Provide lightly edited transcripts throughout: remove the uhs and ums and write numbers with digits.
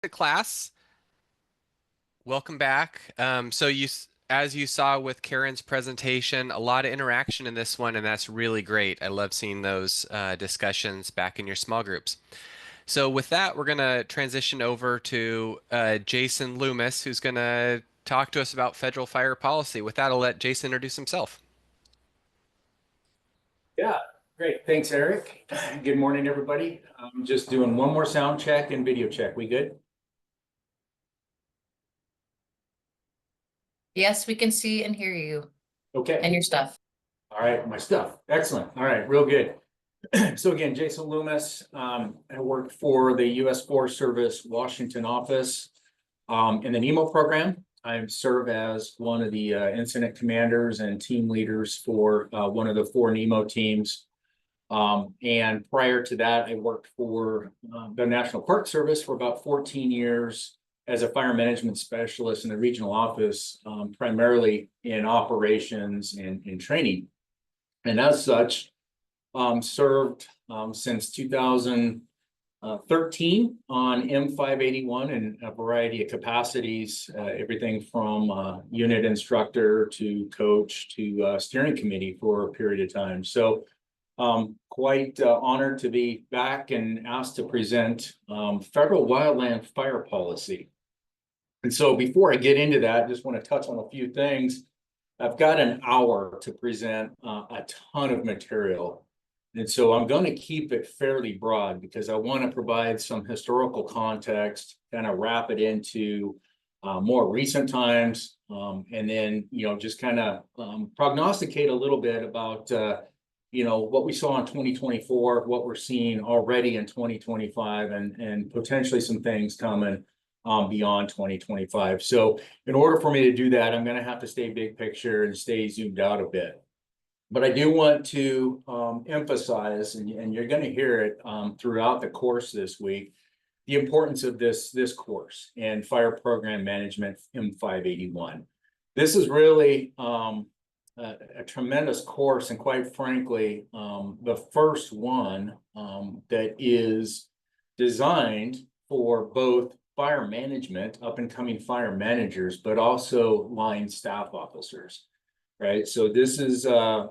Class, welcome back. As you saw with Karen's presentation, a lot of interaction in this one, and that's really great. I love seeing those discussions back in your small groups. So with that, we're going to transition over to Jason Loomis, who's going to talk to us about federal fire policy. With that, I'll let Jason introduce himself. Yeah, great. Thanks, Eric. Good morning, everybody. I'm just doing one more sound check and video check. We good? Yes, we can see and hear you Okay. and your stuff. All right, my stuff. Excellent. All right, real good. So again, Jason Loomis. I work for the U.S. Forest Service Washington office in the NEMO program. I serve as one of the incident commanders and team leaders for one of the four NEMO teams. And prior to that, I worked for the National Park Service for about 14 years as a fire management specialist in the regional office, primarily in operations and in training. And as such, served since 2013 on M581 in a variety of capacities, everything from unit instructor to coach to steering committee for a period of time. So quite honored to be back and asked to present federal wildland fire policy. And so before I get into that, I just want to touch on a few things. I've got an hour to present a ton of material. And so I'm going to keep it fairly broad because I want to provide some historical context, kind of wrap it into more recent times, and then, just kind of prognosticate a little bit about what we saw in 2024, what we're seeing already in 2025, and potentially some things coming beyond 2025. So in order for me to do that, I'm going to have to stay big picture and stay zoomed out a bit. But I do want to emphasize, and you're going to hear it throughout the course this week, the importance of this course and fire program management M581. This is really a tremendous course, and quite frankly, the first one that is designed for both fire management, up and coming fire managers, but also line staff officers, right? So this is a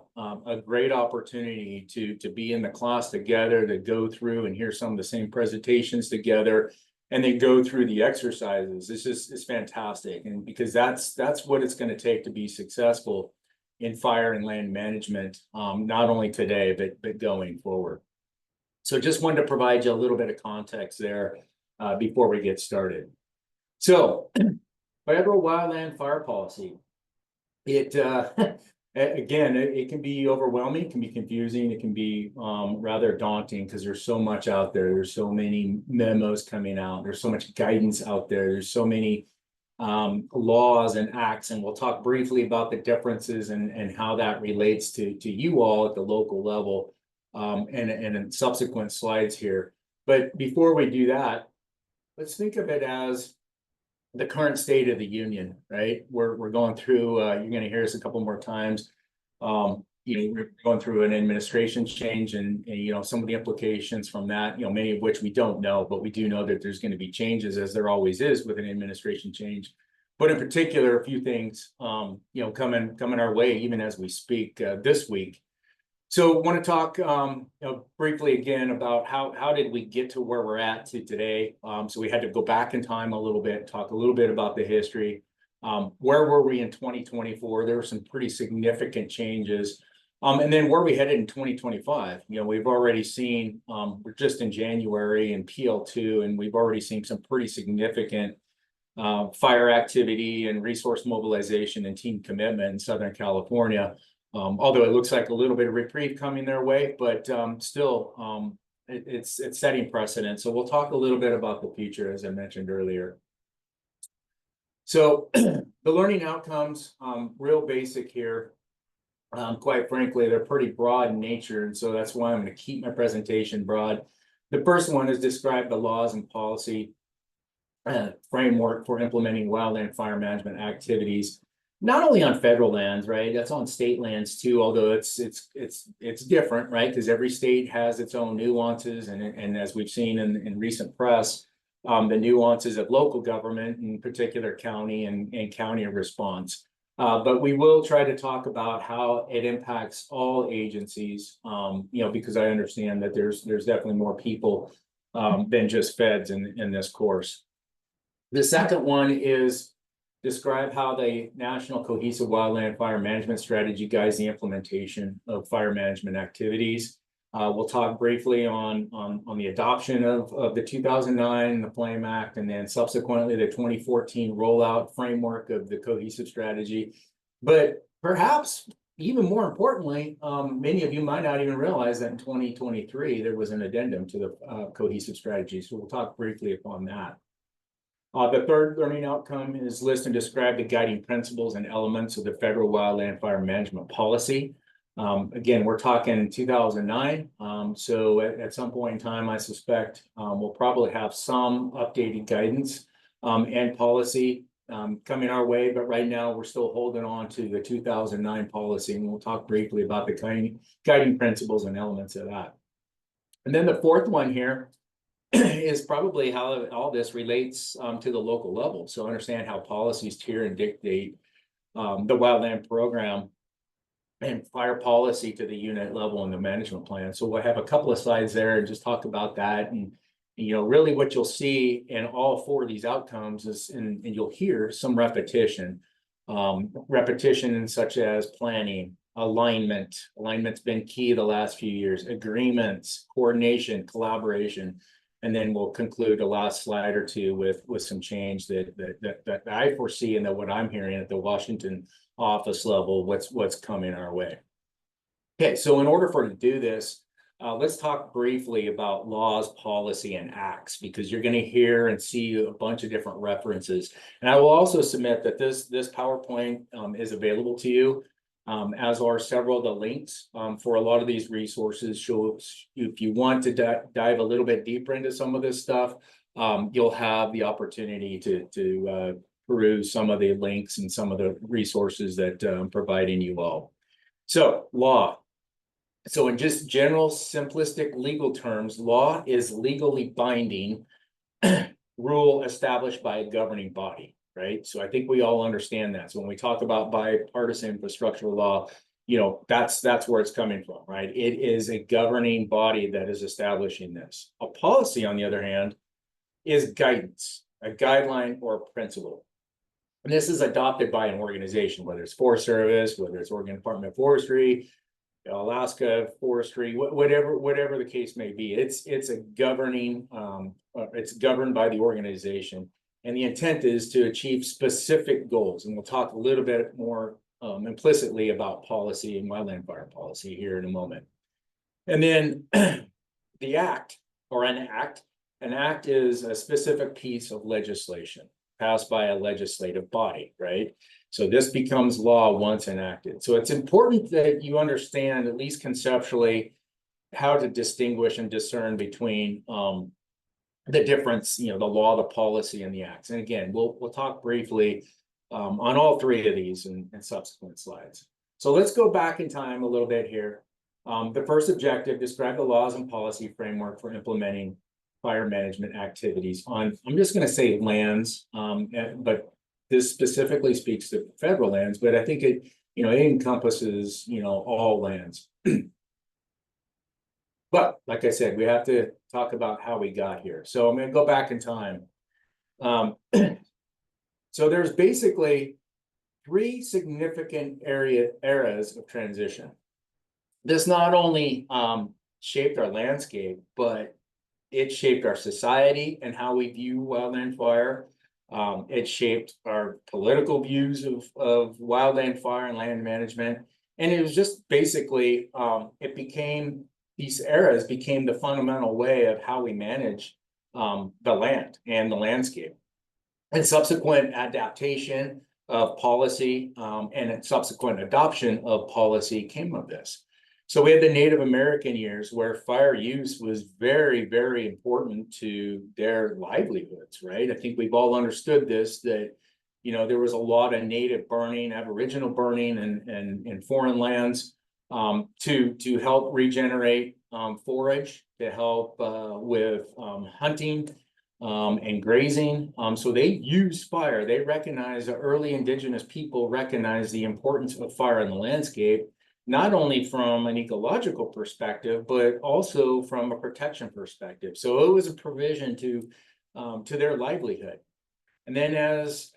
great opportunity to be in the class together, to go through and hear some of the same presentations together, and then go through the exercises. This is fantastic, and because that's what it's going to take to be successful in fire and land management, not only today, but going forward. So just wanted to provide you a little bit of context there before we get started. So federal wildland fire policy. It again, it can be overwhelming, it can be confusing, it can be rather daunting because there's so much out there. There's so many memos coming out. There's so much guidance out there. There's so many laws and acts, and we'll talk briefly about the differences and how that relates to you all at the local level and in subsequent slides here. But before we do that, let's think of it as the current state of the union, right? We're going through, you're going to hear us a couple more times. We're going through an administration change and some of the implications from that, many of which we don't know, but we do know that there's going to be changes, as there always is with an administration change. But in particular, a few things, coming our way, even as we speak this week. So I want to talk briefly again about how did we get to where we're at to today. So we had to go back in time a little bit, talk a little bit about the history. Where were we in 2024? There were some pretty significant changes. And then where we headed in 2025. We've already seen, we're just in January in PL2, and we've already seen some pretty significant fire activity and resource mobilization and team commitment in Southern California. Although it looks like a little bit of reprieve coming their way, but still, it's setting precedent. So we'll talk a little bit about the future, as I mentioned earlier. So the learning outcomes, real basic here. Quite frankly, they're pretty broad in nature, and so that's why I'm going to keep my presentation broad. The first one is describe the laws and policy framework for implementing wildland fire management activities, not only on federal lands, right? That's on state lands too, although it's different, right? Because every state has its own nuances, and as we've seen in recent press, the nuances of local government, in particular county and county response. But we will try to talk about how it impacts all agencies, because I understand that there's definitely more people than just feds in this course. The second one is describe how the National Cohesive Wildland Fire Management Strategy guides the implementation of fire management activities. We'll talk briefly on the adoption of the 2009, the Flame Act, and then subsequently the 2014 rollout framework of the cohesive strategy. But perhaps even more importantly, many of you might not even realize that in 2023, there was an addendum to the cohesive strategy. So we'll talk briefly upon that. The third learning outcome is list and describe the guiding principles and elements of the federal wildland fire management policy. Again, we're talking 2009. So at some point in time, I suspect we'll probably have some updated guidance and policy coming our way. But right now, we're still holding on to the 2009 policy. And we'll talk briefly about the guiding principles and elements of that. And then the fourth one here is probably how all this relates to the local level. So understand how policies tier and dictate the wildland program and fire policy to the unit level and the management plan. So we'll have a couple of slides there and just talk about that. And really what you'll see in all four of these outcomes is, and you'll hear some repetition. Repetition such as planning, alignment. Alignment's been key the last few years. Agreements, coordination, collaboration. And then we'll conclude the last slide or two with some change that I foresee and that what I'm hearing at the Washington office level, what's coming our way. Okay, so in order to do this, let's talk briefly about laws, policy, and acts, because you're going to hear and see a bunch of different references. And I will also submit that this PowerPoint is available to you, as are several of the links for a lot of these resources. So if you want to dive a little bit deeper into some of this stuff, you'll have the opportunity to peruse some of the links and some of the resources that I'm providing you all. So law. So in just general simplistic legal terms, law is legally binding rule established by a governing body. Right. So I think we all understand that. So when we talk about bipartisan infrastructure law, that's where it's coming from, right? It is a governing body that is establishing this. A policy, on the other hand, is guidance, a guideline or a principle. And this is adopted by an organization, whether it's Forest Service, whether it's Oregon Department of Forestry, Alaska Forestry, whatever the case may be. It's a governing, it's governed by the organization. And the intent is to achieve specific goals. And we'll talk a little bit more implicitly about policy and wildland fire policy here in a moment. And then the act or an act is a specific piece of legislation passed by a legislative body, right? So this becomes law once enacted. So it's important that you understand, at least conceptually, how to distinguish and discern between the difference, the law, the policy, and the acts. And again, we'll talk briefly on all three of these in subsequent slides. So let's go back in time a little bit here. The first objective, describe the laws and policy framework for implementing fire management activities on, I'm just going to say lands, but this specifically speaks to federal lands, but I think it encompasses, all lands. But like I said, we have to talk about how we got here. So I'm going to go back in time. So there's basically three significant eras of transition. This not only shaped our landscape, but it shaped our society and how we view wildland fire. It shaped our political views of wildland fire and land management. And it was just basically, these eras became the fundamental way of how we manage the land and the landscape. And subsequent adaptation of policy and subsequent adoption of policy came of this. So we had the Native American years where fire use was very, very important to their livelihoods, right? I think we've all understood this, that, there was a lot of native burning, Aboriginal burning and foreign lands to help regenerate forage, to help with hunting, and grazing. So they use fire. They recognize, the early indigenous people recognize the importance of fire in the landscape, not only from an ecological perspective, but also from a protection perspective. So it was a provision to their livelihood. And then as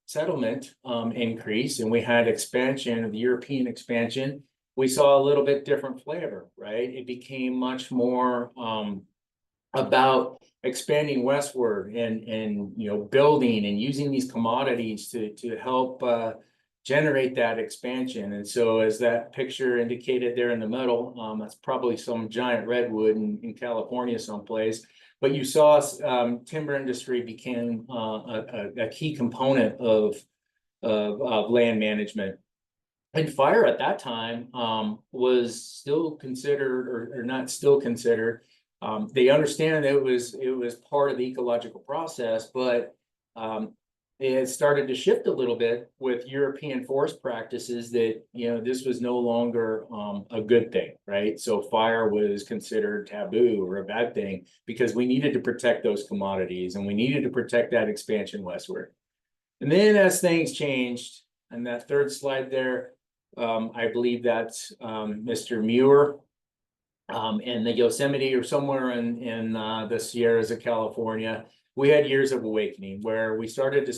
settlement increased and we had expansion of the European expansion, we saw a little bit different flavor, right? It became much more about expanding westward and building and using these commodities to help generate that expansion. And so as that picture indicated there in the middle, that's probably some giant redwood in California someplace. But you saw timber industry became a key component of land management. And fire at that time was still considered, or not still considered. They understand it was part of the ecological process, but it started to shift a little bit with European forest practices that, this was no longer a good thing, right? So fire was considered taboo or a bad thing because we needed to protect those commodities and we needed to protect that expansion westward. And then as things changed, and that third slide there, I believe that's Mr. Muir in the Yosemite or somewhere in the Sierras of California. We had years of awakening where we started to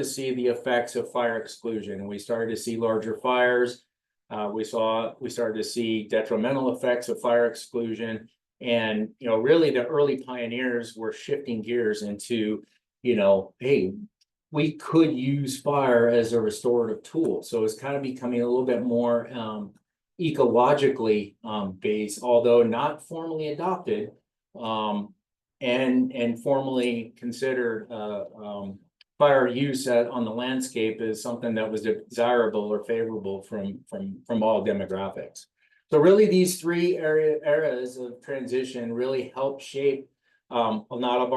see the effects of fire exclusion. We started to see larger fires. We started to see detrimental effects of fire exclusion. And, really the early pioneers were shifting gears into, hey, we could use fire as a restorative tool. So it's kind of becoming a little bit more ecologically based, although not formally adopted, and formally considered fire use on the landscape is something that was desirable or favorable from all demographics. So really these three eras of transition really help shape a lot of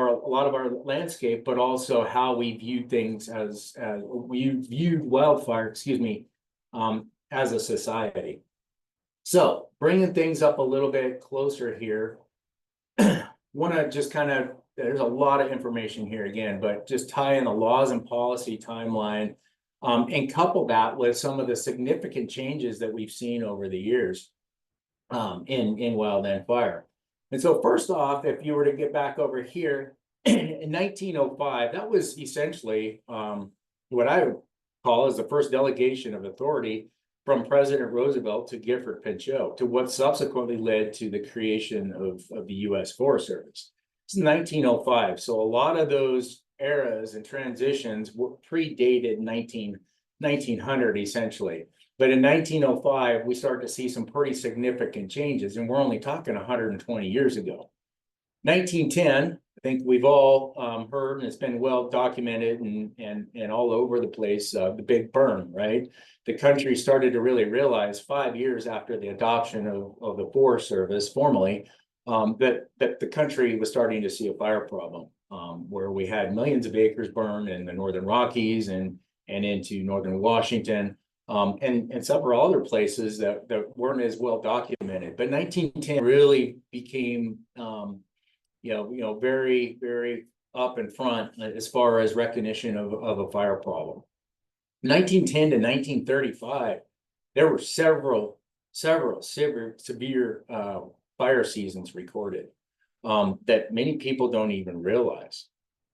our landscape, but also how we view things as we viewed wildfire, as a society. So bringing things up a little bit closer here, want to just there's a lot of information here again, but just tie in the laws and policy timeline and couple that with some of the significant changes that we've seen over the years in wildland fire. And so first off, if you were to get back over here in 1905, that was essentially what I would call as the first delegation of authority from President Roosevelt to Gifford Pinchot, to what subsequently led to the creation of the U.S. Forest Service. It's 1905, so a lot of those eras and transitions predated 1900 essentially. But in 1905, we start to see some pretty significant changes, and we're only talking 120 years ago. 1910, I think we've all heard, and it's been well documented and all over the place, the Big Burn, right? The country started to really realize 5 years after the adoption of the Forest Service formally, that the country was starting to see a fire problem, where we had millions of acres burned in the Northern Rockies and into Northern Washington. And several other places that weren't as well documented. But 1910 really became, very, very up in front as far as recognition of a fire problem. 1910 to 1935, there were several severe fire seasons recorded that many people don't even realize.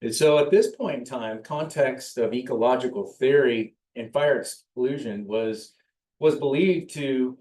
And so at this point in time, context of ecological theory and fire exclusion was believed to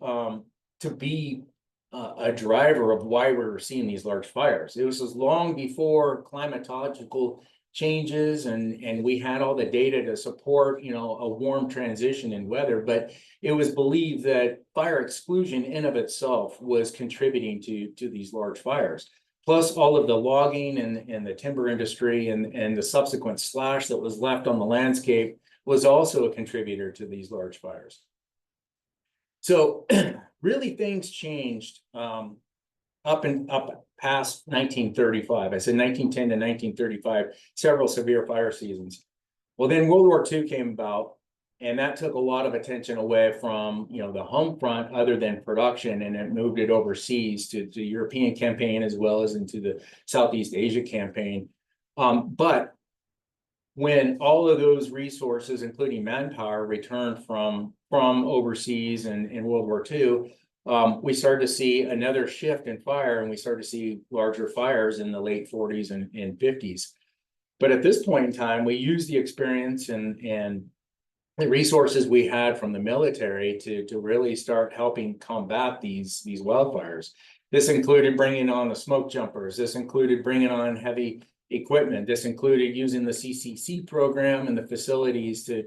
be a driver of why we were seeing these large fires. It was as long before climatological changes and we had all the data to support, a warm transition in weather, but it was believed that fire exclusion in of itself was contributing to these large fires. Plus all of the logging and the timber industry and the subsequent slash that was left on the landscape was also a contributor to these large fires. So really things changed up past 1935. I said 1910 to 1935, several severe fire seasons. Well, then World War II came about, And that took a lot of attention away from, the home front other than production, and it moved it overseas to the European campaign as well as into the Southeast Asia campaign. But when all of those resources, including manpower, returned from overseas and in World War II, we started to see another shift in fire, and we started to see larger fires in the late 40s and 50s. But at this point in time, we used the experience and the resources we had from the military to really start helping combat these wildfires. This included bringing on the smoke jumpers. This included bringing on heavy equipment. This included using the CCC program and the facilities to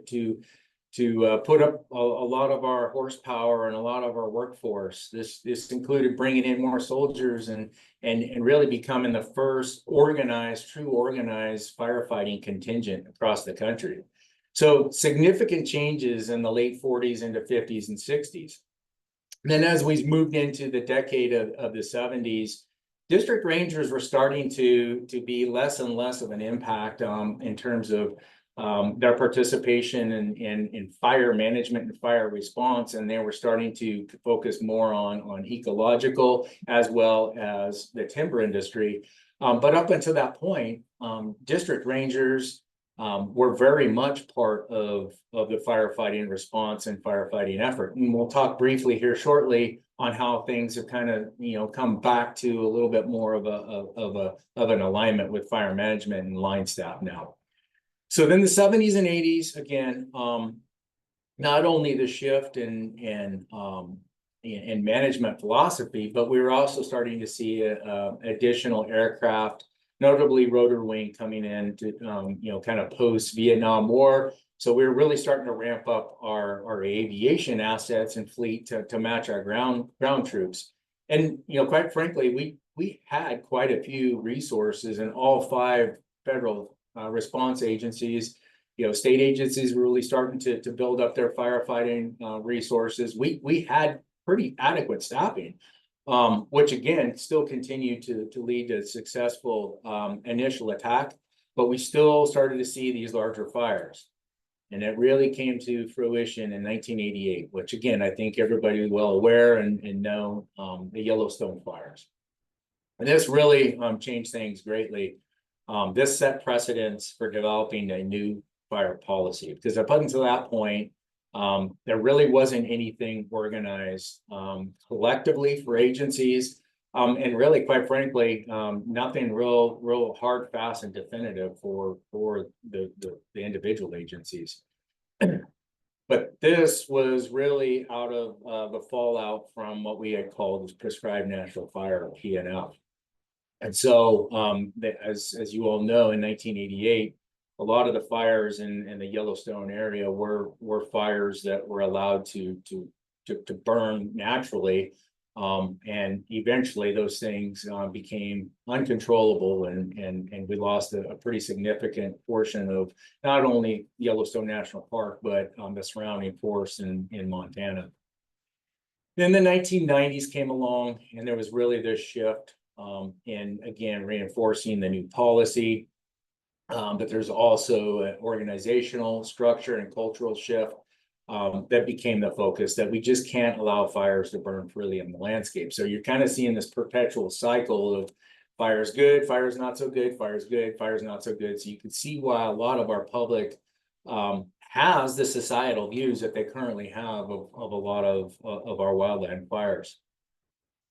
put up a lot of our horsepower and a lot of our workforce. This included bringing in more soldiers and really becoming the first true organized firefighting contingent across the country. So significant changes in the late 40s into 50s and 60s. And then as we moved into the decade of the 70s, district rangers were starting to be less and less of an impact in terms of their participation in fire management and fire response. And they were starting to focus more on ecological as well as the timber industry. But up until that point, district rangers were very much part of the firefighting response and firefighting effort. And we'll talk briefly here shortly on how things have kind of, come back to a little bit more of an alignment with fire management and line staff now. So then the 70s and 80s, again, not only the shift in management philosophy, but we were also starting to see additional aircraft, notably rotor wing, coming in to, kind of post-Vietnam War. So we were really starting to ramp up our aviation assets and fleet to match our ground troops. And, quite frankly, we had quite a few resources in all 5 federal response agencies. State agencies were really starting to build up their firefighting resources. We had pretty adequate staffing, which again still continued to lead to successful initial attack, but we still started to see these larger fires. And it really came to fruition in 1988, which again, I think everybody is well aware and know, the Yellowstone fires. And this really changed things greatly. This set precedents for developing a new fire policy, because up until that point, there really wasn't anything organized collectively for agencies, and really, quite frankly, nothing real hard, fast, and definitive for the individual agencies. But this was really out of the fallout from what we had called as prescribed natural fire, or PNW. And so, as you all know, in 1988, a lot of the fires in the Yellowstone area were fires that were allowed to burn naturally, and eventually those things became uncontrollable, and we lost a pretty significant portion of not only Yellowstone National Park but the surrounding forests in Montana. Then the 1990s came along, and there was really this shift, in again reinforcing the new policy. But there's also an organizational structure and cultural shift that became the focus, that we just can't allow fires to burn freely in the landscape. So you're kind of seeing this perpetual cycle of fire's good, fire's not so good, fire's good, fire's not so good. So you can see why a lot of our public has the societal views that they currently have of a lot of our wildland fires.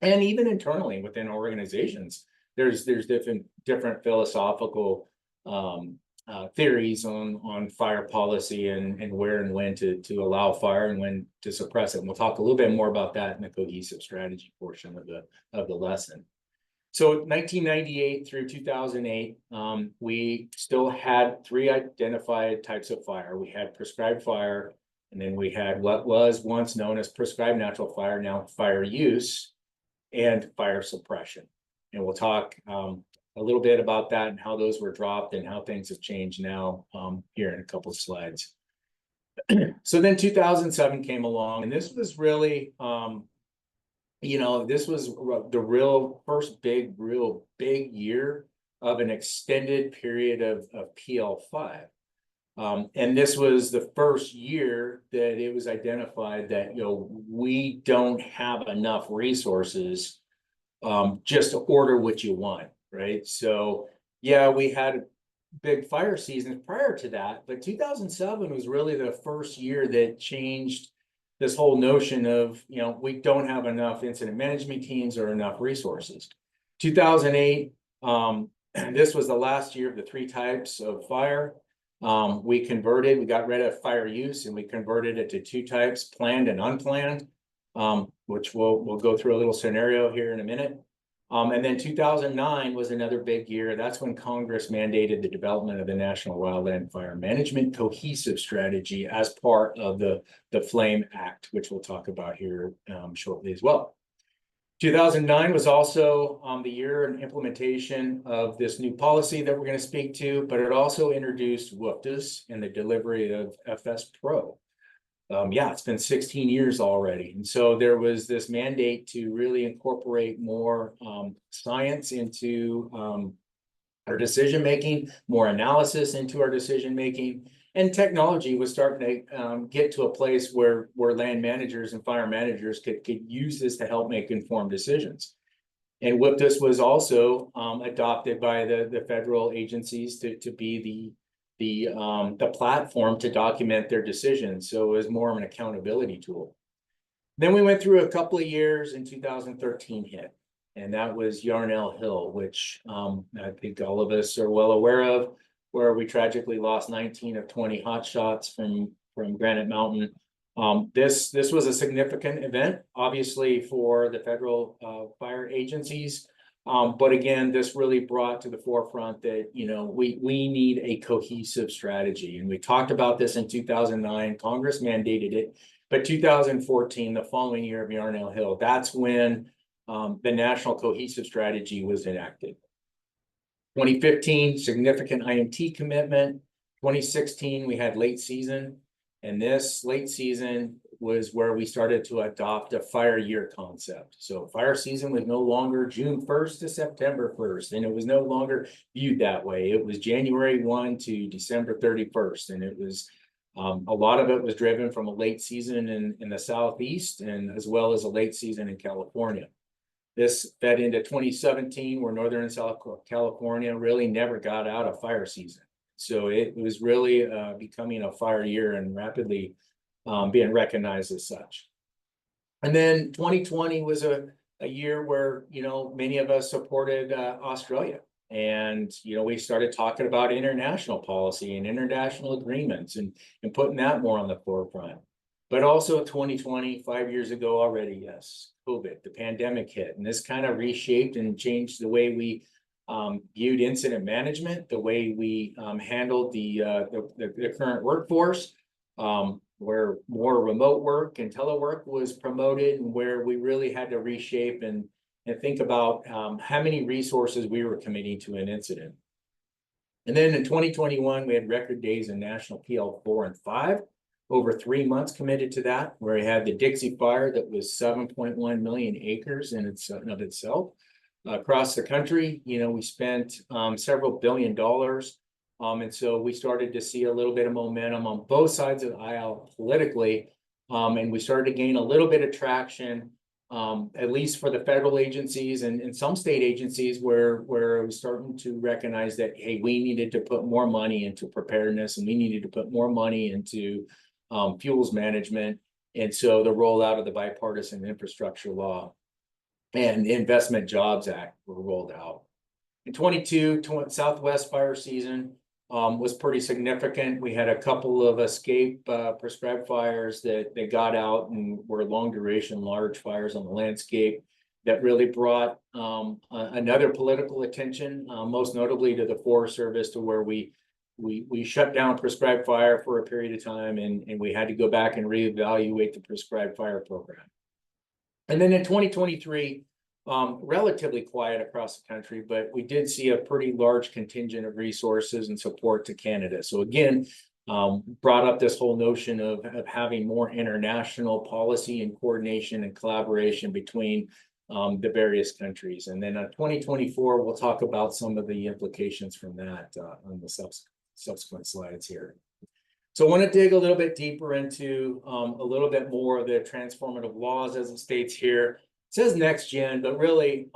And even internally within organizations, there's different philosophical theories on fire policy and where and when to allow fire and when to suppress it. And we'll talk a little bit more about that in the cohesive strategy portion of the lesson. So 1998 through 2008, we still had 3 identified types of fire. We had prescribed fire, and then we had what was once known as prescribed natural fire, now fire use, and fire suppression. And we'll talk a little bit about that and how those were dropped and how things have changed now here in a couple of slides. So then 2007 came along, and this was really, this was the first real big year of an extended period of PL5. And this was the first year that it was identified that, we don't have enough resources just to order what you want, right? So, yeah, we had big fire seasons prior to that, but 2007 was really the first year that changed this whole notion of, we don't have enough incident management teams or enough resources. 2008, this was the last year of the 3 types of fire. We got rid of fire use and we converted it to 2 types, planned and unplanned, which we'll go through a little scenario here in a minute. And then 2009 was another big year. That's when Congress mandated the development of the National Wildland Fire Management Cohesive Strategy as part of the Flame Act, which we'll talk about here shortly as well. 2009 was also the year in implementation of this new policy that we're going to speak to, but it also introduced WFDS and the delivery of FS Pro. It's been 16 years already. And so there was this mandate to really incorporate more science into our decision-making, more analysis into our decision-making, and technology was starting to get to a place where land managers and fire managers could use this to help make informed decisions. And WFDS was also adopted by the federal agencies to be the platform to document their decisions. So it was more of an accountability tool. Then we went through a couple of years and 2013 hit, and that was Yarnell Hill, which I think all of us are well aware of, where we tragically lost 19 of 20 hotshots from Granite Mountain. This was a significant event, obviously, for the federal fire agencies. But again, this really brought to the forefront that, we need a cohesive strategy. And we talked about this in 2009, Congress mandated it, but 2014, the following year of Yarnell Hill, that's when the National Cohesive Strategy was enacted. 2015, significant IMT commitment. 2016, we had late season. And this late season was where we started to adopt a fire year concept. So fire season was no longer June 1st to September 1st, and it was no longer viewed that way. It was January 1 to December 31st. And it was, a lot of it was driven from a late season in the Southeast and as well as a late season in California. This fed into 2017, where Northern and South California really never got out of fire season. So it was really becoming a fire year and rapidly being recognized as such. And then 2020 was a year where, many of us supported Australia. And, we started talking about international policy and international agreements and putting that more on the forefront. But also 2020, 5 years ago already, yes, COVID, the pandemic hit, and this kind of reshaped and changed the way we viewed incident management, the way we handled the current workforce, where more remote work and telework was promoted, and where we really had to reshape and think about how many resources we were committing to an incident. And then in 2021, we had record days in National PL 4 and 5. Over 3 months committed to that, where we had the Dixie Fire that was 7.1 million acres in of itself. Across the country, we spent several $1 billion. And so we started to see a little bit of momentum on both sides of the aisle politically. And we started to gain a little bit of traction, at least for the federal agencies and some state agencies where it was starting to recognize that, hey, we needed to put more money into preparedness and we needed to put more money into fuels management. And so the rollout of the bipartisan infrastructure law and the Investment Jobs Act were rolled out. In 22, Southwest fire season was pretty significant. We had a couple of escape prescribed fires that got out and were long duration, large fires on the landscape that really brought another political attention, most notably to the Forest Service, to where we shut down prescribed fire for a period of time, and we had to go back and reevaluate the prescribed fire program. And then in 2023, relatively quiet across the country, but we did see a pretty large contingent of resources and support to Canada. So again, brought up this whole notion of having more international policy and coordination and collaboration between the various countries. And then 2024, we'll talk about some of the implications from that on the subsequent slides here. So I want to dig a little bit deeper into a little bit more of the transformative laws as it states here. It says next gen, but really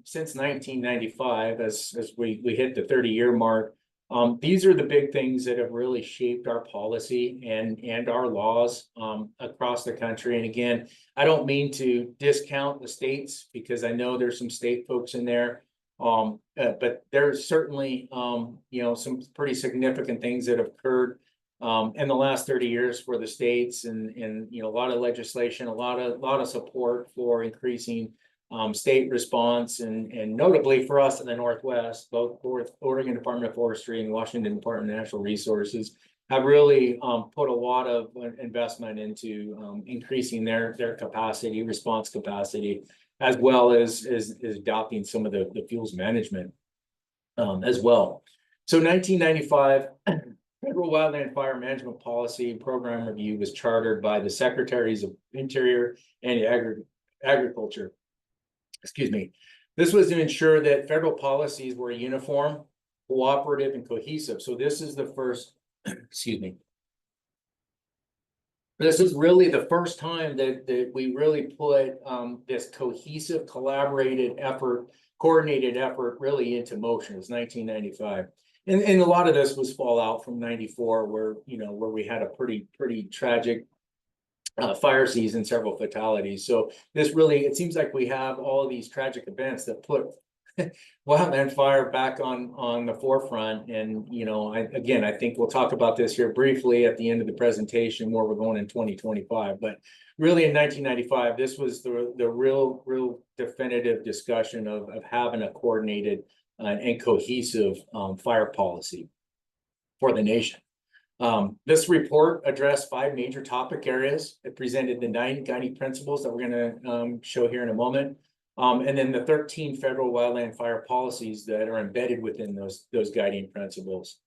since 1995, as we hit the 30-year mark, these are the big things that have really shaped our policy and our laws across the country. And again, I don't mean to discount the states because I know there's some state folks in there. But there's certainly you know, some pretty significant things that have occurred in the last 30 years for the states, and you know, a lot of legislation, a lot of support for increasing state response, and notably for us in the Northwest, both Oregon Department of Forestry and Washington Department of Natural Resources have really put a lot of investment into increasing their capacity, response capacity, as well as adopting some of the fuels management as well. So 1995. Federal Wildland Fire Management Policy and Program Review was chartered by the Secretaries of Interior and Agriculture. Excuse me. This was to ensure that federal policies were uniform, cooperative, and cohesive. So this is the first, excuse me. This is really the first time that we really put this cohesive, coordinated effort really into motion. It was 1995. And a lot of this was fallout from 94, where, you know, where we had a pretty tragic fire season, several fatalities. So this really, it seems like we have all of these tragic events that put wildland fire back on the forefront. And, you know, again, I think we'll talk about this here briefly at the end of the presentation where we're going in 2025. But really in 1995, this was the real definitive discussion of having a coordinated and cohesive fire policy for the nation. This report addressed 5 major topic areas. It presented the 9 guiding principles that we're going to show here in a moment, and then the 13 federal wildland fire policies that are embedded within those guiding principles.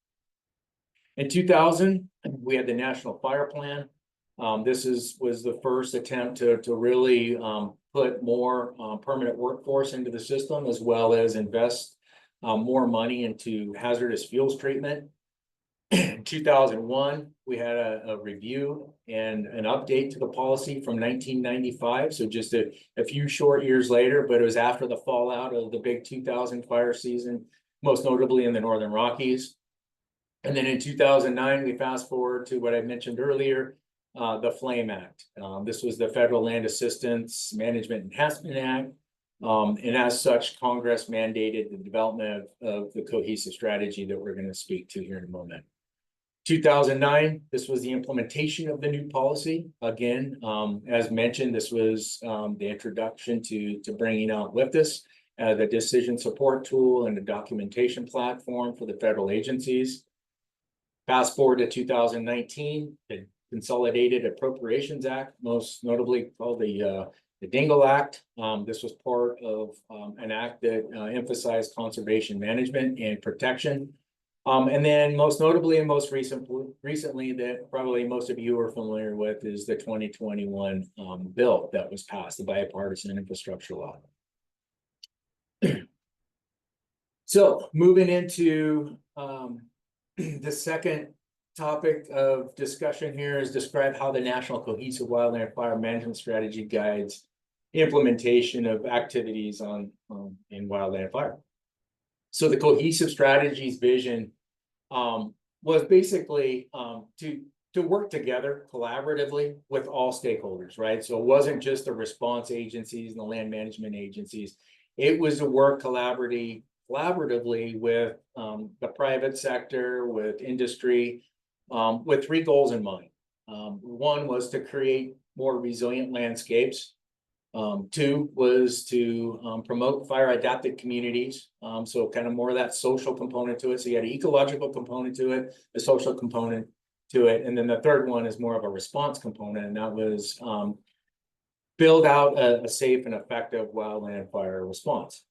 In 2000, we had the National Fire Plan. This was the first attempt to really put more permanent workforce into the system, as well as invest more money into hazardous fuels treatment. In 2001, we had a review and an update to the policy from 1995. So just a few short years later, but it was after the fallout of the big 2000 fire season, most notably in the Northern Rockies. And then in 2009, we fast forward to what I mentioned earlier, the FLAME Act. This was the Federal Land Assistance Management Enhancement Act. And as such, Congress mandated the development of the cohesive strategy that we're going to speak to here in a moment. 2009, this was the implementation of the new policy. Again, as mentioned, this was the introduction to bringing out WIFDS, the decision support tool and the documentation platform for the federal agencies. Fast forward to 2019, the Consolidated Appropriations Act, most notably called the Dingle Act. This was part of an act that emphasized conservation management and protection. And then most notably and most recently that probably most of you are familiar with is the 2021 bill that was passed, the bipartisan infrastructure law. So moving into the second topic of discussion here is describe how the National Cohesive Wildland Fire Management Strategy guides implementation of activities in wildland fire. So the cohesive strategy's vision was basically to work together collaboratively with all stakeholders, right? So it wasn't just the response agencies and the land management agencies. It was to work collaboratively with the private sector, with industry, with 3 goals in mind. One was to create more resilient landscapes. 2 was to promote fire adapted communities. So kind of more of that social component to it. So you had an ecological component to it, a social component to it. And then the third one is more of a response component. And that was build out a safe and effective wildland fire response.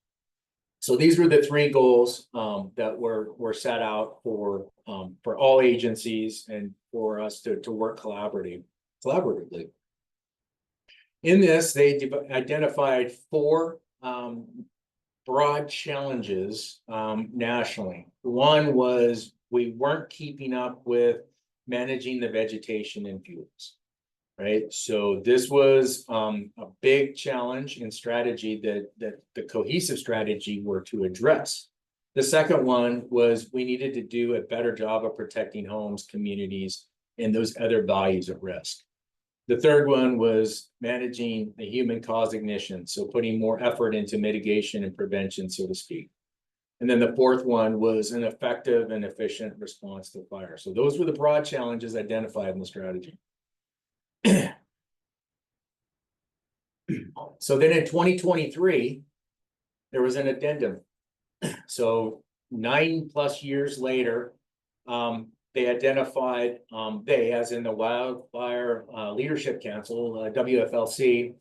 So these were the 3 goals that were set out for all agencies and for us to work collaboratively. In this, they identified 4 broad challenges nationally. One was we weren't keeping up with managing the vegetation and fuels. Right, so this was a big challenge and strategy that the cohesive strategy were to address. The second one was we needed to do a better job of protecting homes, communities, and those other values at risk. The third one was managing the human cause ignition, so putting more effort into mitigation and prevention, so to speak. And then the fourth one was an effective and efficient response to fire. So those were the broad challenges identified in the strategy. So then in 2023, there was an addendum. So 9+ years later, they identified, they, as in the Wildfire Leadership Council, WFLC,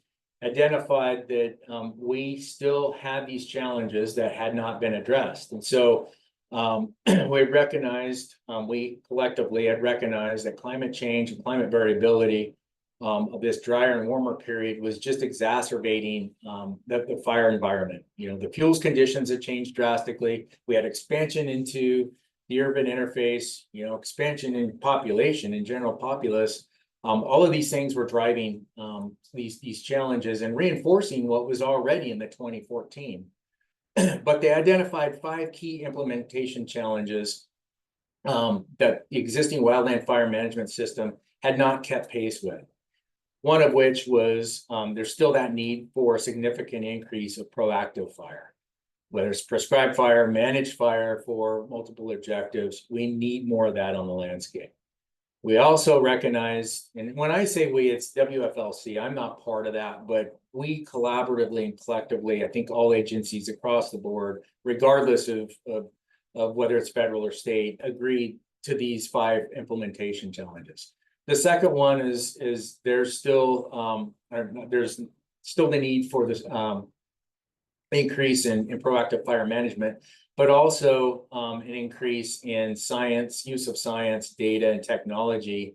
identified that we still had these challenges that had not been addressed. And so we recognized, we collectively had recognized that climate change and climate variability of this drier and warmer period was just exacerbating the fire environment. You know, the fuels conditions had changed drastically. We had expansion into the urban interface, you know, expansion in population, in general populace. All of these things were driving these challenges and reinforcing what was already in the 2014. But they identified 5 key implementation challenges that the existing wildland fire management system had not kept pace with. One of which was there's still that need for a significant increase of proactive fire, whether it's prescribed fire, managed fire for multiple objectives. We need more of that on the landscape. We also recognize, and when I say we, it's WFLC, I'm not part of that, but we collaboratively and collectively, I think all agencies across the board, regardless of whether it's federal or state, agreed to these 5 implementation challenges. The second one is there's still the need for this increase in proactive fire management, but also an increase in science, use of science, data, and technology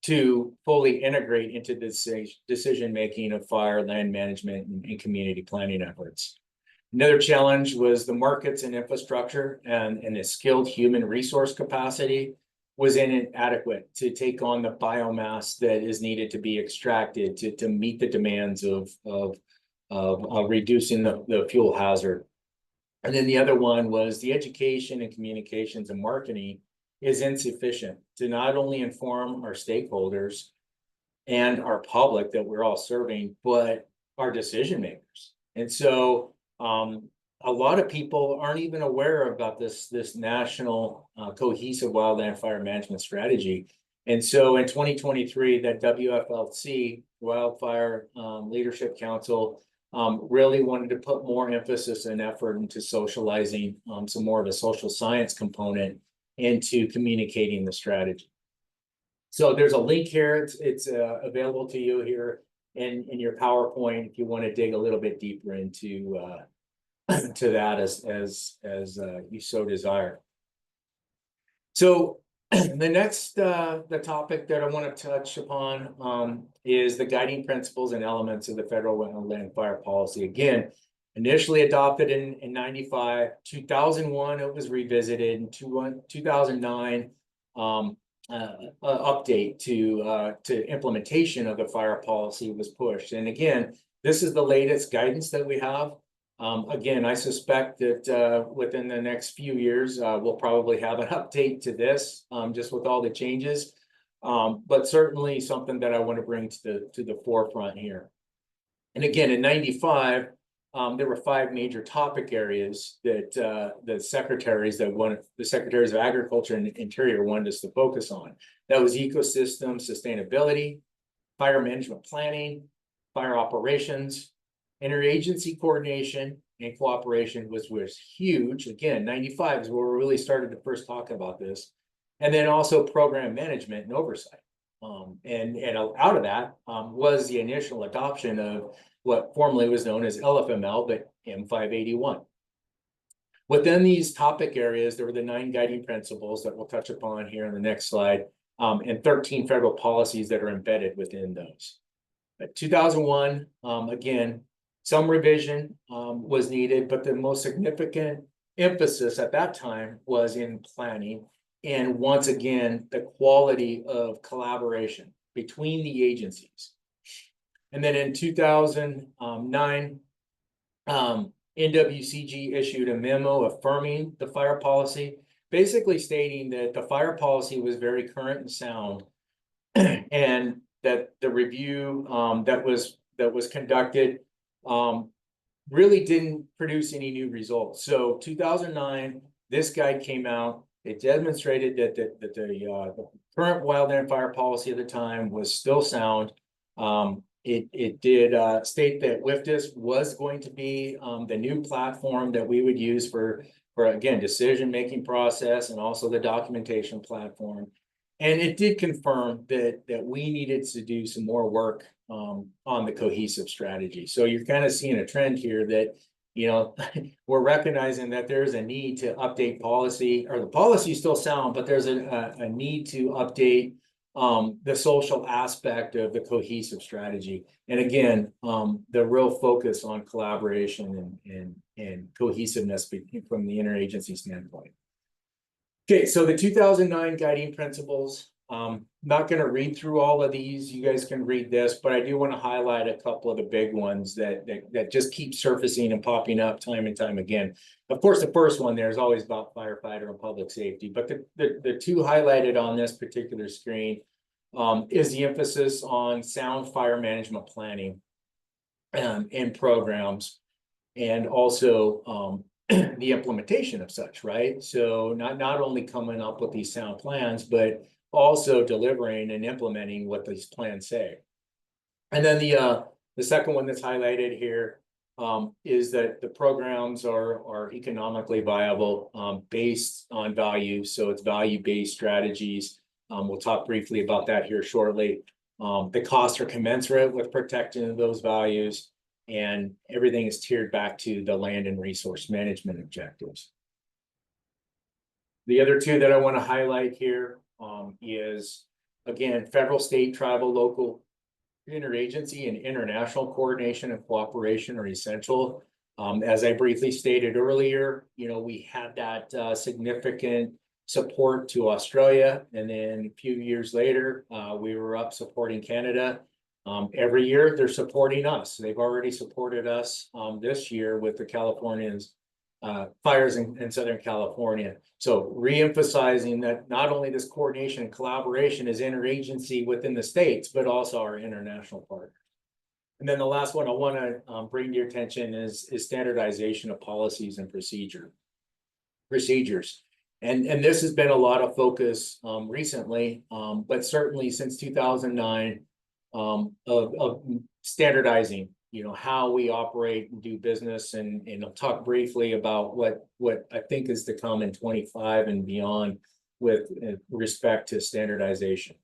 to fully integrate into the decision-making of fire, land management, and community planning efforts. Another challenge was the markets and infrastructure and the skilled human resource capacity was inadequate to take on the biomass that is needed to be extracted to meet the demands of reducing the fuel hazard. And then the other one was the education and communications and marketing is insufficient to not only inform our stakeholders and our public that we're all serving, but our decision makers. And so a lot of people aren't even aware about this national cohesive wildland fire management strategy. And so in 2023, that WFLC, Wildfire Leadership Council, really wanted to put more emphasis and effort into socializing some more of a social science component into communicating the strategy. So there's a link here. It's available to you here in your PowerPoint if you want to dig a little bit deeper into to that as you so desire. So the next the topic that I want to touch upon is the guiding principles and elements of the federal wildland fire policy. Again, initially adopted in 95, 2001 it was revisited, in 2009 update to implementation of the fire policy was pushed. And again, this is the latest guidance that we have. Again, I suspect that within the next few years, we'll probably have an update to this, just with all the changes. But certainly something that I want to bring to the forefront here. And again, in 95, there were 5 major topic areas that the secretaries of Agriculture and Interior wanted us to focus on. That was ecosystem sustainability, fire management planning, fire operations, interagency coordination and cooperation was huge. Again, 95 is where we really started to first talk about this. And then also program management and oversight. And out of that was the initial adoption of what formerly was known as LFML, but M58. Within these topic areas, there were the 9 guiding principles that we'll touch upon here in the next slide, and 13 federal policies that are embedded within those. But 2001, again, some revision was needed, but the most significant emphasis at that time was in planning and once again, the quality of collaboration between the agencies. And then in 2009, NWCG issued a memo affirming the fire policy, basically stating that the fire policy was very current and sound, and that the review that was conducted really didn't produce any new results. So 2009, this guide came out. It demonstrated that the current wildland fire policy at the time was still sound. It did state that WFDIS was going to be the new platform that we would use for again, decision-making process and also the documentation platform. And it did confirm that we needed to do some more work on the cohesive strategy. So you're kind of seeing a trend here that, you know, we're recognizing that there's a need to update policy, or the policy is still sound, but there's a need to update the social aspect of the cohesive strategy. And again, the real focus on collaboration and cohesiveness from the interagency standpoint. Okay, so the 2009 guiding principles, not going to read through all of these. You guys can read this, but I do want to highlight a couple of the big ones that just keep surfacing and popping up time and time again. Of course, the first one there is always about firefighter and public safety, but the two highlighted on this particular screen is the emphasis on sound fire management planning and programs, and also the implementation of such, right? So not only coming up with these sound plans, but also delivering and implementing what these plans say. And then the second one that's highlighted here is that the programs are economically viable based on value. So it's value-based strategies. We'll talk briefly about that here shortly. The costs are commensurate with protecting those values, and everything is tiered back to the land and resource management objectives. The other two that I want to highlight here is, again, federal, state, tribal, local, interagency, and international coordination and cooperation are essential. As I briefly stated earlier, you know, we had that significant support to Australia, and then a few years later, we were up supporting Canada. Every year they're supporting us. They've already supported us this year with the Californians fires in Southern California. So re-emphasizing that not only this coordination and collaboration is interagency within the states, but also our international partners. And then the last one I want to bring to your attention is standardization of policies and procedures. And this has been a lot of focus recently, but certainly since 2009, of standardizing, you know, how we operate and do business, and I'll talk briefly about what I think is to come in 25 and beyond with respect to standardization.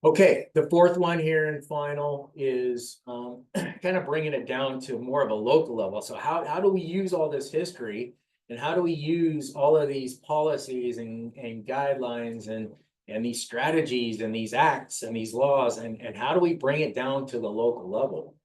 Okay, the fourth one here and final is kind of bringing it down to more of a local level. So how do we use all this history, and how do we use all of these policies and guidelines and these strategies and these acts and these laws, and how do we bring it down to the local level?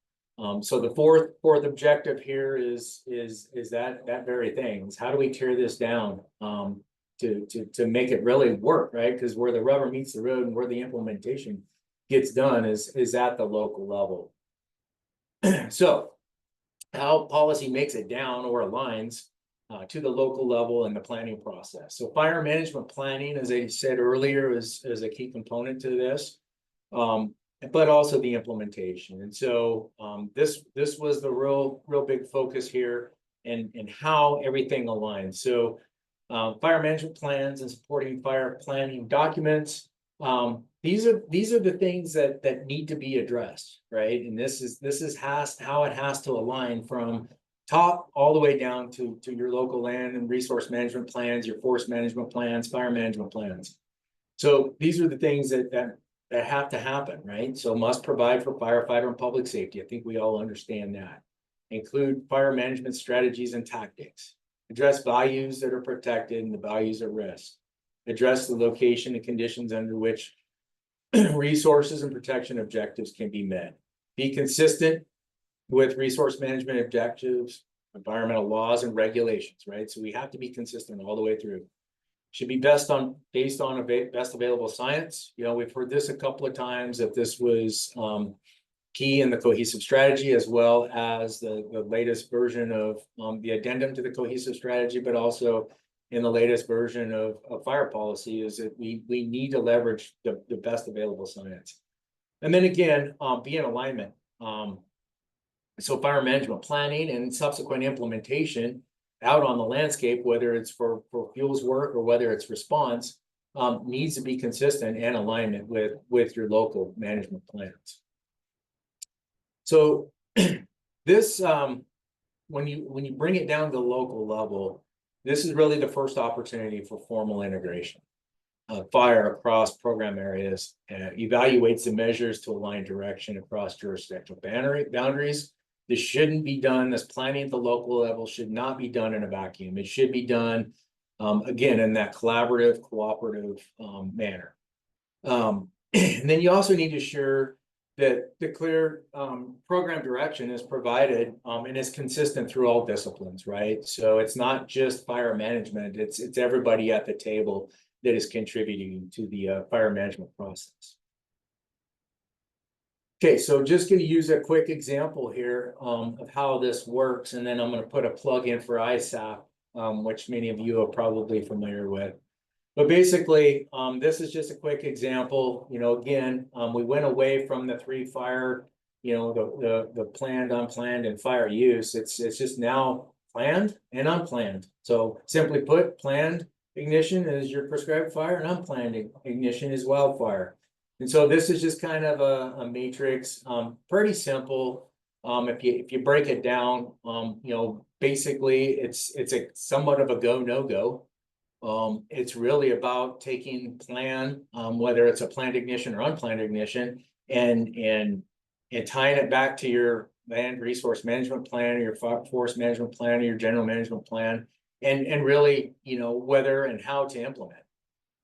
So the fourth objective here is that very thing. Is how do we tear this down to make it really work, right? Because where the rubber meets the road and where the implementation gets done is at the local level. So how policy makes it down or aligns to the local level and the planning process. So fire management planning, as I said earlier, is a key component to this, but also the implementation. And so this was the real big focus here, and how everything aligns. So fire management plans and supporting fire planning documents. These are the things that need to be addressed, right? And this is how it has to align from top all the way down to your local land and resource management plans, your forest management plans, fire management plans. So these are the things that have to happen, right? So must provide for firefighter and public safety. I think we all understand that. Include fire management strategies and tactics. Address values that are protected and the values at risk. Address the location and conditions under which resources and protection objectives can be met. Be consistent with resource management objectives, environmental laws and regulations, right? So we have to be consistent all the way through. should be based on best available science. You know, we've heard this a couple of times that this was key in the cohesive strategy, as well as the latest version of the addendum to the cohesive strategy, but also in the latest version of fire policy, is that we need to leverage the best available science. And then again, be in alignment. So fire management planning and subsequent implementation out on the landscape, whether it's for fuels work or whether it's response, needs to be consistent and alignment with your local management plans. So this, when you bring it down to the local level, this is really the first opportunity for formal integration. Fire across program areas, evaluates the measures to align direction across jurisdictional boundaries. This shouldn't be done, this planning at the local level should not be done in a vacuum. It should be done, again, in that collaborative, cooperative manner. And then you also need to ensure that the clear program direction is provided and is consistent through all disciplines, right? So it's not just fire management, it's everybody at the table that is contributing to the fire management process. Okay, so just going to use a quick example here of how this works, and then I'm going to put a plug in for ISAP, which many of you are probably familiar with. But basically, this is just a quick example. You know, again, we went away from the 3 fire, you know, the planned, unplanned, and fire use. It's just now planned and unplanned. So simply put, planned ignition is your prescribed fire, and unplanned ignition is wildfire. And so this is just kind of a matrix, pretty simple. If you break it down, you know, basically it's a somewhat of a go, no go. It's really about taking plan, whether it's a planned ignition or unplanned ignition, and tying it back to your land resource management plan, or your forest management plan, or your general management plan, and really, you know, whether and how to implement.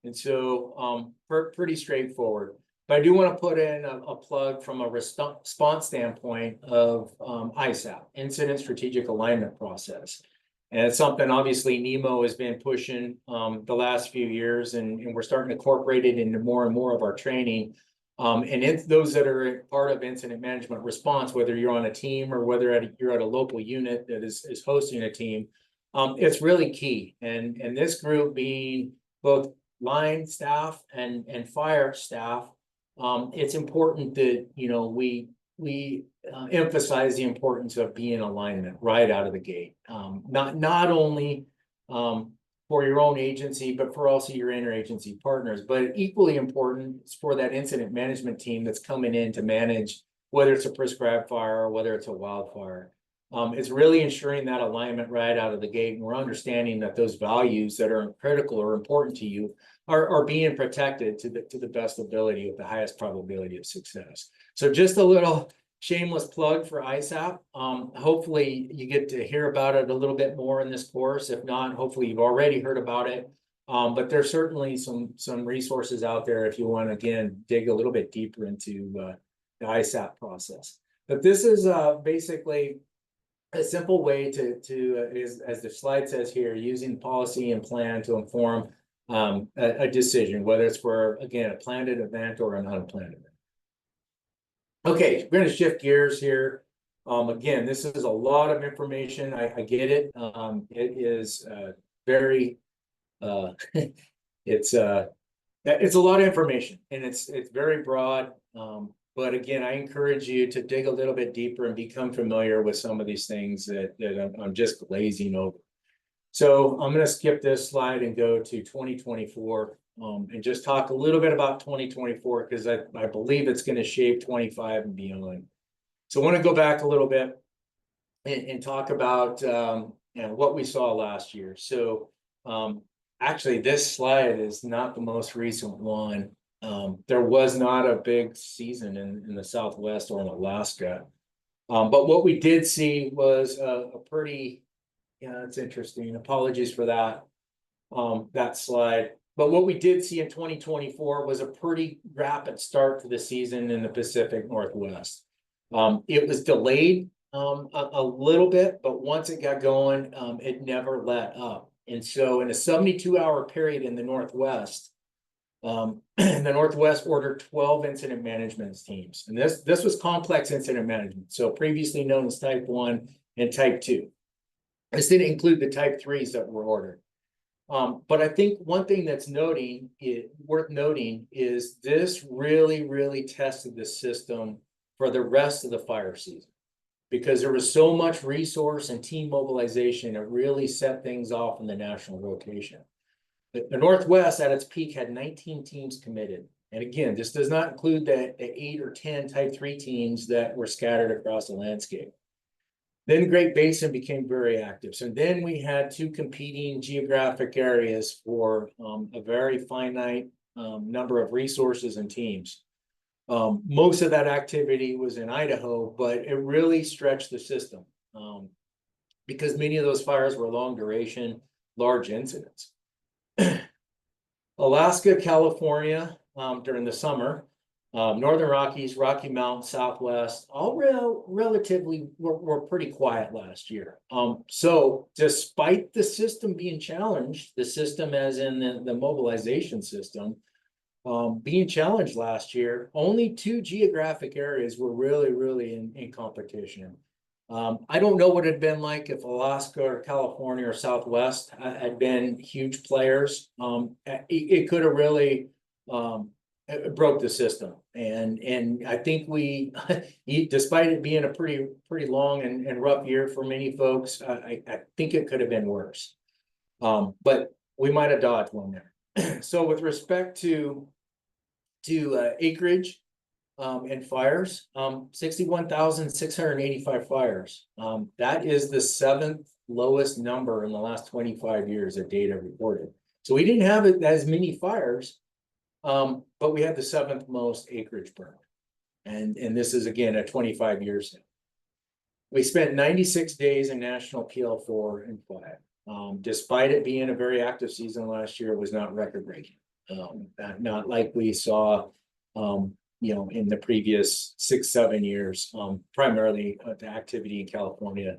And so pretty straightforward. But I do want to put in a plug from a response standpoint of ISAP, Incident Strategic Alignment Process. And it's something obviously NEMO has been pushing the last few years, and we're starting to incorporate it into more and more of our training. And it's those that are part of incident management response, whether you're on a team or whether you're at a local unit that is hosting a team, it's really key. And this group being both line staff and fire staff, it's important that, you know, we emphasize the importance of being in alignment right out of the gate. Not only for your own agency, but for also your interagency partners. But equally important is for that incident management team that's coming in to manage, whether it's a prescribed fire or whether it's a wildfire. It's really ensuring that alignment right out of the gate, and we're understanding that those values that are critical or important to you are being protected to the best ability with the highest probability of success. So just a little shameless plug for ISAP. Hopefully you get to hear about it a little bit more in this course. If not, hopefully you've already heard about it. But there's certainly some resources out there if you want to, again, dig a little bit deeper into the ISAP process. But this is basically a simple way is, as the slide says here, using policy and plan to inform a decision, whether it's for, again, a planned event or an unplanned event. Okay, we're going to shift gears here. Again, this is a lot of information. I get it. It is very, it's a lot of information, and it's very broad. But again, I encourage you to dig a little bit deeper and become familiar with some of these things that I'm just glazing over. So I'm going to skip this slide and go to 2024 and just talk a little bit about 2024, because I believe it's going to shape 25 and beyond. So I want to go back a little bit and talk about what we saw last year. So actually, this slide is not the most recent one. There was not a big season in the Southwest or in Alaska. But what we did see was a pretty, it's interesting. Apologies for that, that slide. But what we did see in 2024 was a pretty rapid start to the season in the Pacific Northwest. It was delayed a little bit, but once it got going, it never let up. And so in a 72-hour period in the Northwest, the Northwest ordered 12 incident management teams. And this was complex incident management. So previously known as type 1 and type 2. This didn't include the type 3s that were ordered. But I think one thing that's worth noting is this really tested the system for the rest of the fire season, because there was so much resource and team mobilization. It really set things off in the national rotation. The Northwest at its peak had 19 teams committed. And again, this does not include the 8 or 10 type 3 teams that were scattered across the landscape. Then Great Basin became very active. So then we had 2 competing geographic areas for a very finite number of resources and teams. Most of that activity was in Idaho, but it really stretched the system because many of those fires were long duration, large incidents. Alaska, California during the summer, Northern Rockies, Rocky Mountain, Southwest, all relatively were pretty quiet last year. So despite the system being challenged, the system as in the mobilization system, being challenged last year, only 2 geographic areas were really in competition. I don't know what it'd been like if Alaska or California or Southwest had been huge players. It could have really it broke the system, and I think we, despite it being a pretty long and rough year for many folks, I think it could have been worse. But we might have dodged one there. So with respect to acreage and fires, 61,685 fires. That is the 7th lowest number in the last 25 years of data reported. So we didn't have as many fires, but we had the 7th most acreage burned. And this is again at 25 years now. We spent 96 days in national PL4 and 5. Despite it being a very active season last year, it was not record breaking. Not like we saw in the previous 6-7 years, primarily the activity in California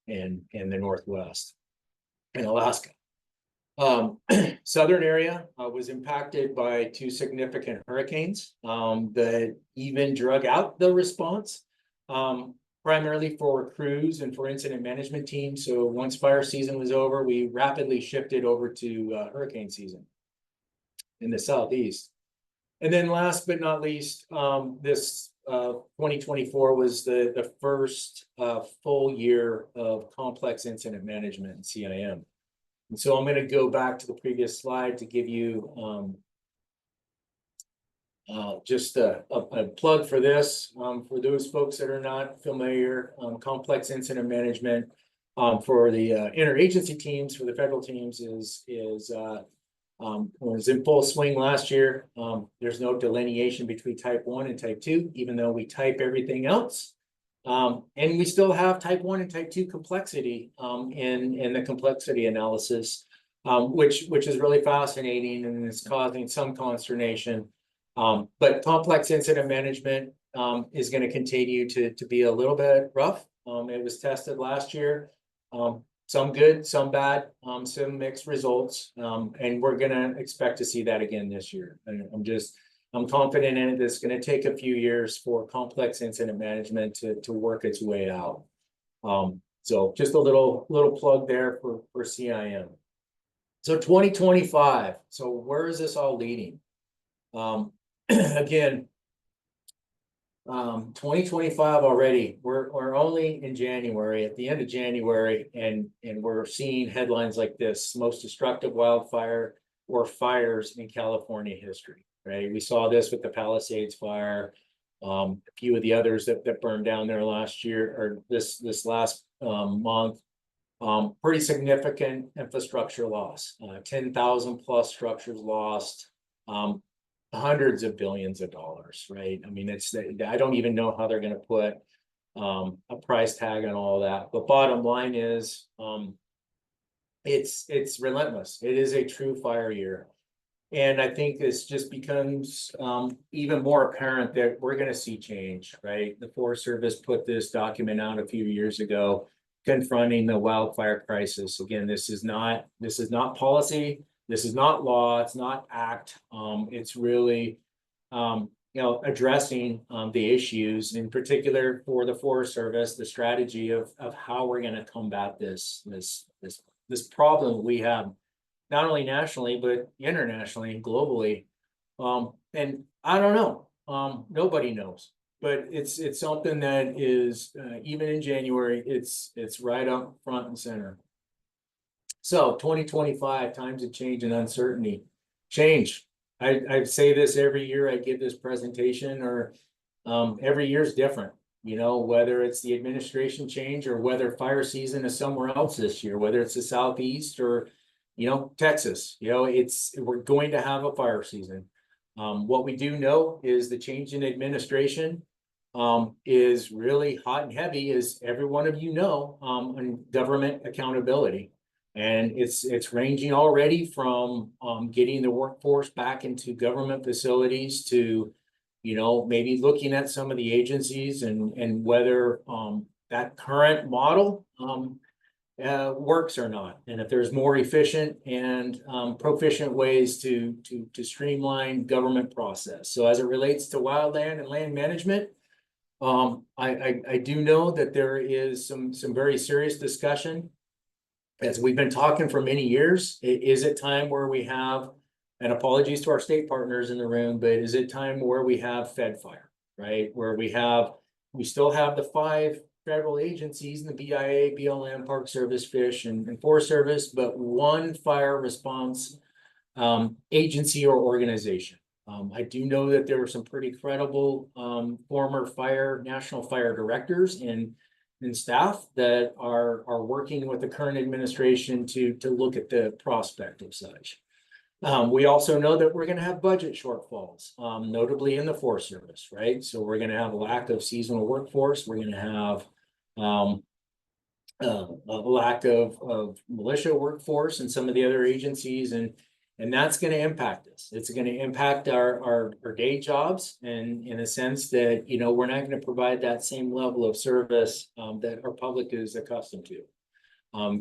and the Northwest and Alaska. Southern area was impacted by 2 significant hurricanes that even drug out the response, primarily for crews and for incident management teams. So once fire season was over, we rapidly shifted over to hurricane season in the Southeast. And then last but not least, this 2024 was the first full year of complex incident management in CIM. And so I'm going to go back to the previous slide to give you just a plug for this. For those folks that are not familiar, complex incident management for the interagency teams, for the federal teams was in full swing last year. There's no delineation between type 1 and type 2, even though we type everything else. And we still have type 1 and type 2 complexity in the complexity analysis, which is really fascinating and is causing some consternation. But complex incident management is going to continue to be a little bit rough. It was tested last year. Some good, some bad, some mixed results, and we're going to expect to see that again this year. And I'm confident in it. It's going to take a few years for complex incident management to work its way out. So just a little plug there for CIM. So 2025. So where is this all leading? Again, 2025 already. We're only in January, at the end of January, and we're seeing headlines like this: most destructive wildfire or fires in California history. Right? We saw this with the Palisades fire, a few of the others that burned down there last year or this last month. Pretty significant infrastructure loss. 10,000 plus structures lost. Hundreds of billions of dollars, right? I mean, I don't even know how they're going to put a price tag on all that. But bottom line is, it's relentless. It is a true fire year, and I think this just becomes even more apparent that we're going to see change, right? The Forest Service put this document out a few years ago. confronting the wildfire crisis. Again, this is not policy. This is not law. It's not act. It's really, addressing the issues, in particular for the Forest Service, the strategy of how we're going to combat this problem we have, not only nationally but internationally and globally. And I don't know. Nobody knows. But it's something that is even in January, it's right up front and center. So 2025, times of change and uncertainty. Change. I say this every year I give this presentation, or every year is different. Whether it's the administration change or whether fire season is somewhere else this year, whether it's the Southeast or Texas. We're going to have a fire season. What we do know is the change in administration is really hot and heavy, as every one of on government accountability. And it's ranging already from getting the workforce back into government facilities to, maybe looking at some of the agencies and whether that current model works or not, and if there's more efficient and proficient ways to streamline government process. So as it relates to wildland and land management, I do know that there is some very serious discussion, as we've been talking for many years. Is it time where we have, and apologies to our state partners in the room, but is it time where we have Fed fire, right? Where we still have the 5 federal agencies in the BIA, BLM, Park Service, Fish, and Forest Service, but one fire response agency or organization. I do know that there were some pretty credible former national fire directors and staff that are working with the current administration to look at the prospect of such. We also know that we're going to have budget shortfalls, notably in the Forest Service, right? So we're going to have a lack of seasonal workforce. We're going to have a lack of militia workforce and some of the other agencies, and that's going to impact us. It's going to impact our day jobs, and in a sense that we're not going to provide that same level of service that our public is accustomed to.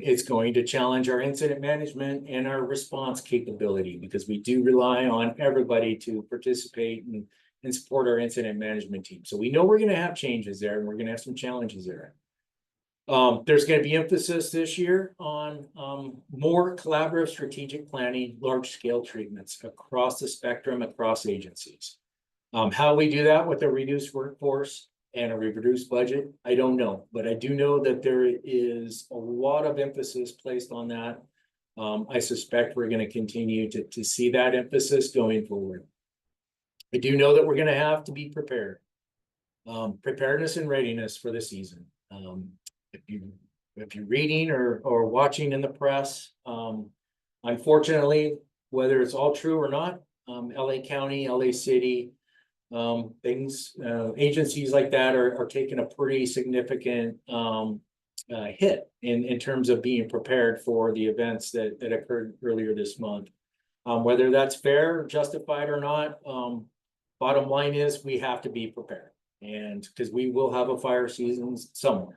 It's going to challenge our incident management and our response capability, because we do rely on everybody to participate and support our incident management team. So we know we're going to have changes there, and we're going to have some challenges there. There's going to be emphasis this year on more collaborative strategic planning, large scale treatments across the spectrum, across agencies. How we do that with a reduced workforce and a reduced budget, I don't know, but I do know that there is a lot of emphasis placed on that. I suspect we're going to continue to see that emphasis going forward. I do know that we're going to have to be prepared. Preparedness and readiness for the season. If you're reading or watching in the press, unfortunately, whether it's all true or not, LA County, LA City, agencies like that are taking a pretty significant hit in terms of being prepared for the events that occurred earlier this month. Whether that's fair, justified or not, bottom line is we have to be prepared, and because we will have a fire season somewhere.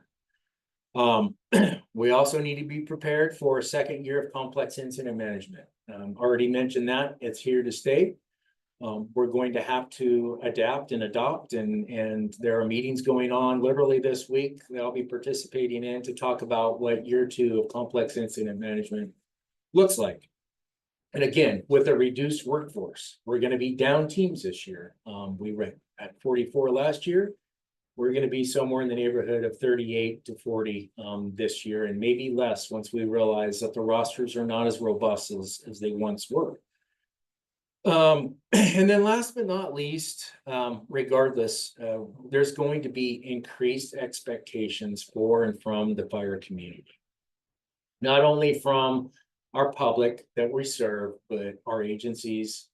We also need to be prepared for a second year of complex incident management. Already mentioned that it's here to stay. We're going to have to adapt and adopt, and there are meetings going on literally this week that I'll be participating in to talk about what year 2 of complex incident management looks like. And again, with a reduced workforce, we're going to be down teams this year. We were at 44 last year. We're going to be somewhere in the neighborhood of 38 to 40 this year, and maybe less once we realize that the rosters are not as robust as they once were. And then last but not least, regardless, there's going to be increased expectations for and from the fire community. Not only from our public that we serve, but our agencies,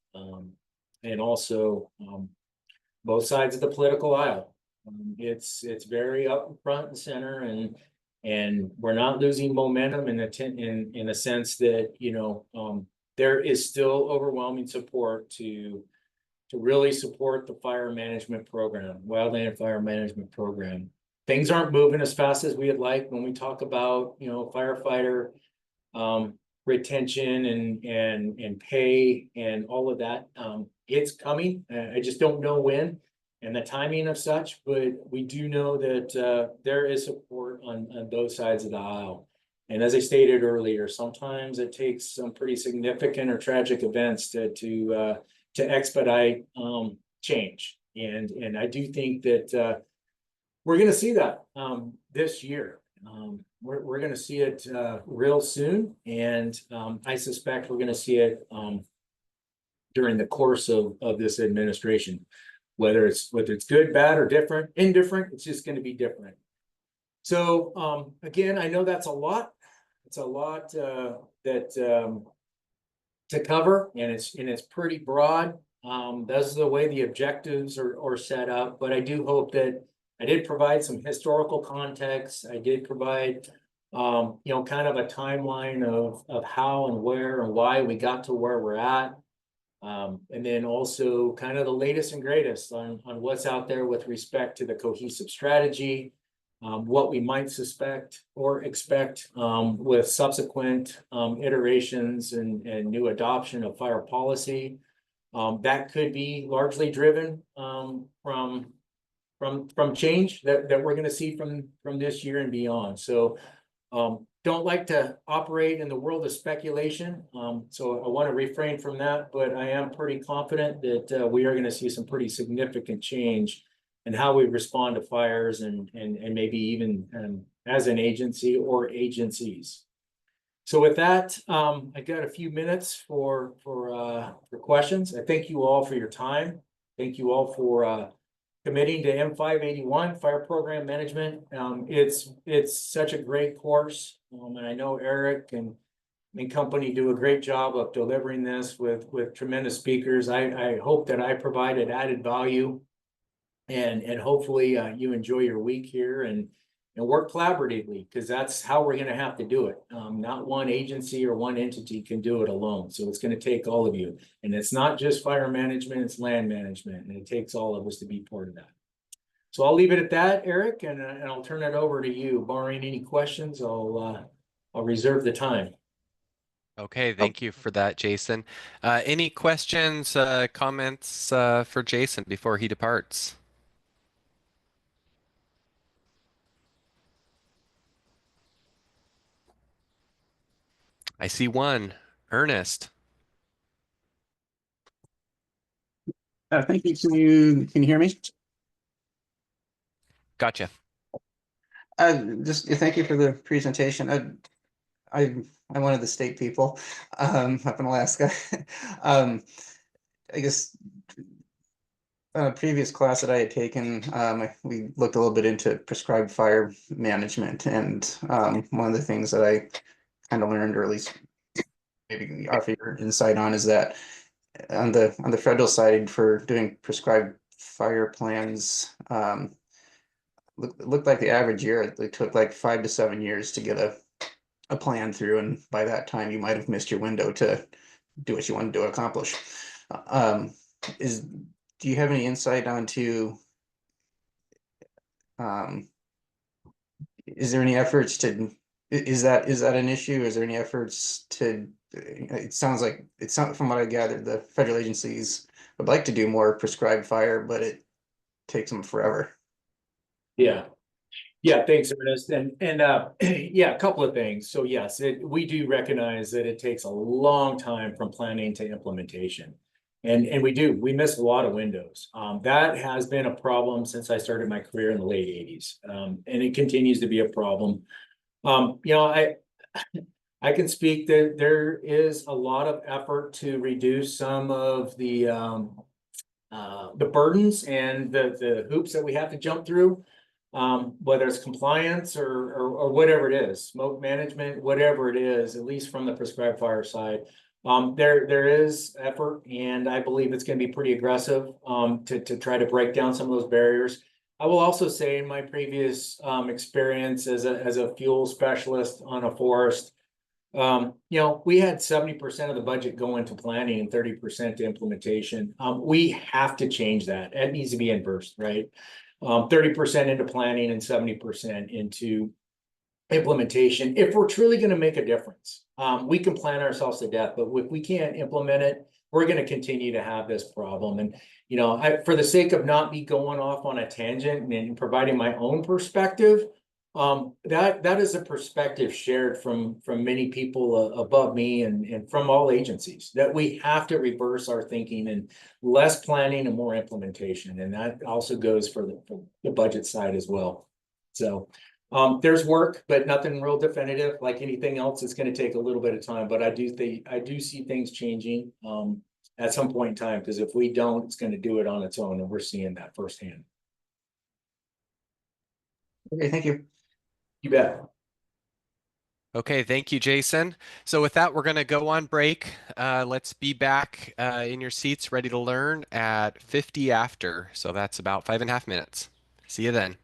and also both sides of the political aisle. It's very up front and center, and we're not losing momentum in a sense that there is still overwhelming support to really support the fire management program, wildland fire management program. things aren't moving as fast as we'd like when we talk about, you know, firefighter retention and pay and all of that. It's coming. I just don't know when and the timing of such, but we do know that there is support on both sides of the aisle. And as I stated earlier, sometimes it takes some pretty significant or tragic events to expedite change. And I do think that we're going to see that this year. We're going to see it real soon, and I suspect we're going to see it during the course of this administration. Whether it's good, bad, or indifferent, it's just going to be different. So again, I know that's a lot. It's a lot to cover, and it's pretty broad. That's the way the objectives are set up, but I do hope that I did provide some historical context. I did provide, you know, kind of a timeline of how and where and why we got to where we're at. And then also kind of the latest and greatest on what's out there with respect to the cohesive strategy, what we might suspect or expect with subsequent iterations and new adoption of fire policy. That could be largely driven from change that we're going to see from this year and beyond. So don't like to operate in the world of speculation. So I want to refrain from that, but I am pretty confident that we are going to see some pretty significant change in how we respond to fires and maybe even as an agency or agencies. So with that, I got a few minutes for questions. I thank you all for your time. Thank you all for committing to M58 Fire Program Management. It's such a great course, and I know Eric and company do a great job of delivering this with tremendous speakers. I hope that I provided added value, and hopefully you enjoy your week here and work collaboratively, because that's how we're going to have to do it. Not one agency or one entity can do it alone. So it's going to take all of you. And it's not just fire management, it's land management. And it takes all of us to be part of that. So I'll leave it at that, Eric, and I'll turn it over to you. Barring any questions, I'll reserve the time. Okay, thank you for that, Jason. Any questions, comments for Jason before he departs? I see one. Ernest. Thank you. Can you hear me? Gotcha. Just thank you for the presentation. I'm one of the state people up in Alaska. I guess on a previous class that I had taken, we looked a little bit into prescribed fire management, and one of the things that I kind of learned, or at least maybe offer your insight on, is that on the federal side for doing prescribed fire plans, looked like the average year it took like 5 to 7 years to get a plan through, and by that time you might have missed your window to do what you wanted to accomplish. Do you have any insight onto is there any efforts to is that an issue? Is there any efforts to it sounds from what I gathered, the federal agencies would like to do more prescribed fire, but it takes them forever. Yeah. Thanks, Ernest. And yeah, a couple of things. So yes, we do recognize that it takes a long time from planning to implementation. And we miss a lot of windows. That has been a problem since I started my career in the late 80s. And it continues to be a problem. I can speak that there is a lot of effort to reduce some of the burdens and the hoops that we have to jump through, whether it's compliance or whatever it is, smoke management, whatever it is, at least from the prescribed fire side. There is effort, and I believe it's going to be pretty aggressive to try to break down some of those barriers. I will also say, in my previous experience as a fuel specialist on a forest, we had 70% of the budget go into planning and 30% to implementation. We have to change that. It needs to be inverse, right? 30% into planning and 70% into implementation. If we're truly going to make a difference, we can plan ourselves to death, but if we can't implement it, we're going to continue to have this problem. And, you know, for the sake of not me going off on a tangent and providing my own perspective, that is a perspective shared from many people above me and from all agencies, that we have to reverse our thinking and less planning and more implementation. And that also goes for the budget side as well. So there's work, but nothing real definitive. Like anything else, it's going to take a little bit of time. But I do see things changing at some point in time, because if we don't, it's going to do it on its own, and we're seeing that firsthand. Okay, thank you. You bet. Okay, thank you, Jason. So with that, we're going to go on break. Let's be back in your seats, ready to learn at 50 after. So that's about 5.5 minutes. See you then.